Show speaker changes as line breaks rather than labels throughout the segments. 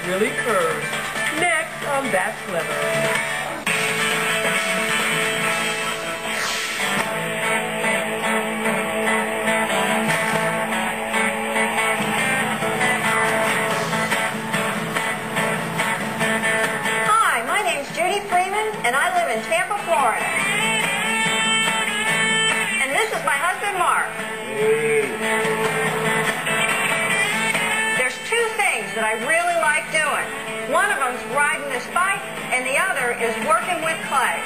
really curves. Next on That's Clever.
Judy Freeman, and I live in Tampa, Florida. And this is my husband, Mark. There's two things that I really like doing. One of them's riding this bike, and the other is working with clay.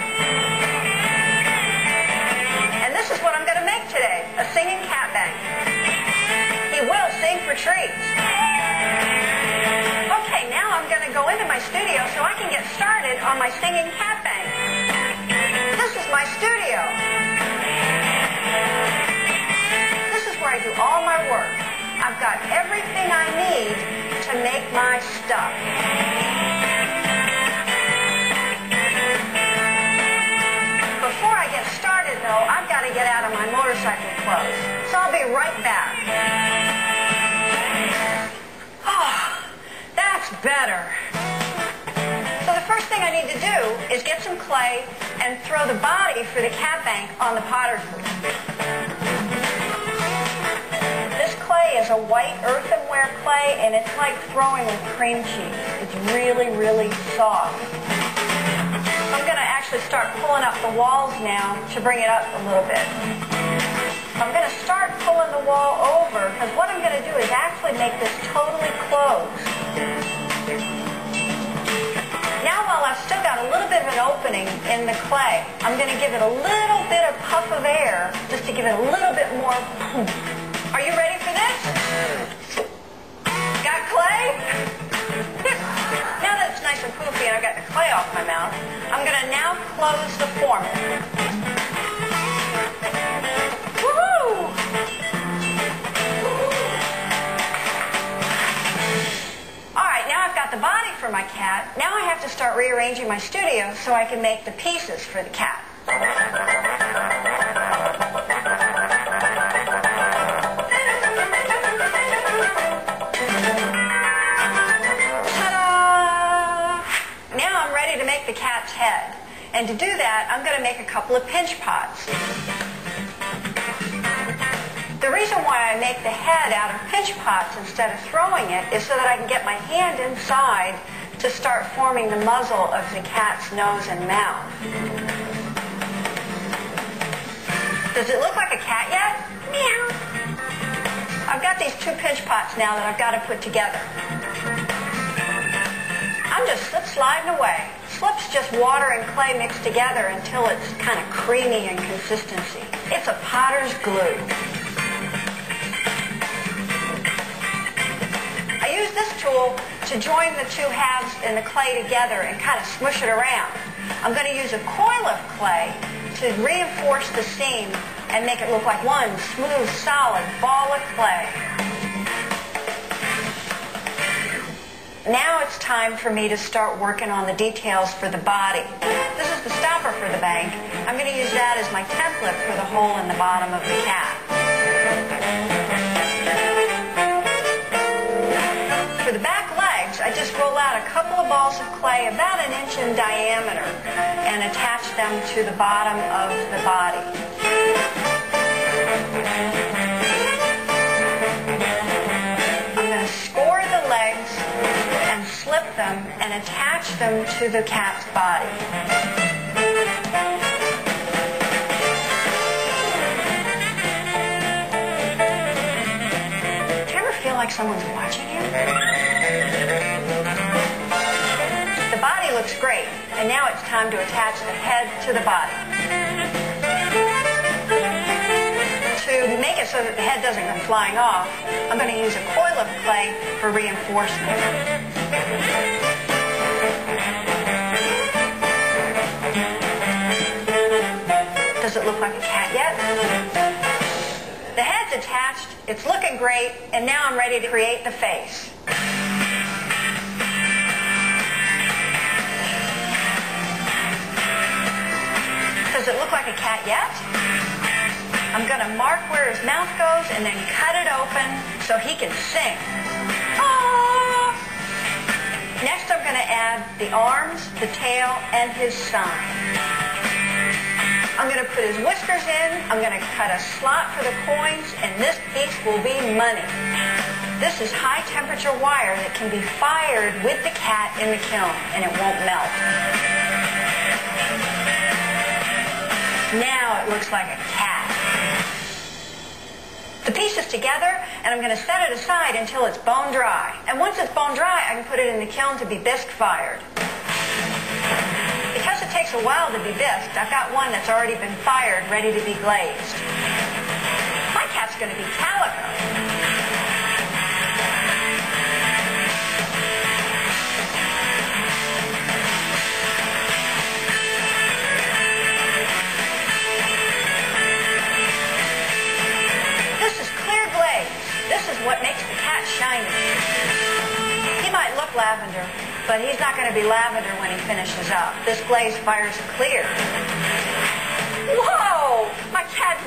And this is what I'm going to make today, a singing cat bank. He will sing for treats. Okay, now I'm going to go into my studio so I can get started on my singing cat bank. This is my studio. This is where I do all my work. I've got everything I need to make my stuff. Before I get started, though, I've got to get out of my motorcycle clothes. So I'll be right back. Better. So the first thing I need to do is get some clay and throw the body for the cat bank on the potter's wheel. This clay is a white earthenware clay, and it's like throwing with cream cheese. It's really, really soft. I'm going to actually start pulling up the walls now to bring it up a little bit. I'm going to start pulling the wall over because what I'm going to do is actually make this totally closed. Now, while I've still got a little bit of an opening in the clay, I'm going to give it a little bit of puff of air just to give it a little bit more poof. Are you ready for this? Got clay? Now that it's nice and poofy and I've got the clay off my mouth, I'm going to now close the former. Woohoo! Now I've got the body for my cat. Now I have to start rearranging my studio so I can make the pieces for the cat. Ta-da! Now I'm ready to make the cat's head. And to do that, I'm going to make a couple of pinch pots. The reason why I make the head out of pinch pots instead of throwing it is so that I can get my hand inside to start forming the muzzle of the cat's nose and mouth. Does it look like a cat yet? Meow. I've got these two pinch pots now that I've got to put together. I'm just slip-sliding away. Slip's just water and clay mixed together until it's kind of creamy in consistency. It's a potter's glue. I use this tool to join the two halves in the clay together and kind of smush it around. I'm going to use a coil of clay to reinforce the seam and make it look like one smooth, solid ball of clay. Now it's time for me to start working on the details for the body. This is the stopper for the bank. I'm going to use that as my template for the hole in the bottom of the cat. For the back legs, I just roll out a couple of balls of clay about 1 inch in diameter and attach them to the bottom of the body. I'm going to score the legs and slip them and attach them to the cat's body. Do you ever feel like someone's watching you? The body looks great, and now it's time to attach the head to the body. To make it so that the head doesn't come flying off, I'm going to use a coil of clay for reinforcement. Does it look like a cat yet? The head's attached, it's looking great, and now I'm ready to create the face. Does it look like a cat yet? I'm going to mark where his mouth goes and then cut it open so he can sing. Ah! Next, I'm going to add the arms, the tail, and his sign. I'm going to put his whiskers in. I'm going to cut a slot for the coins, and this piece will be money. This is high temperature wire that can be fired with the cat in the kiln, and it won't melt. Now it looks like a cat. The piece is together, and I'm going to set it aside until it's bone dry. And once it's bone dry, I can put it in the kiln to be bisque fired. Because it takes a while to be bisqued, I've got one that's already been fired, ready to be glazed. My cat's going to be Calico. This is what makes the cat shiny. He might look lavender, but he's not going to be lavender when he finishes up. This glaze fires clear. Whoa! My cat's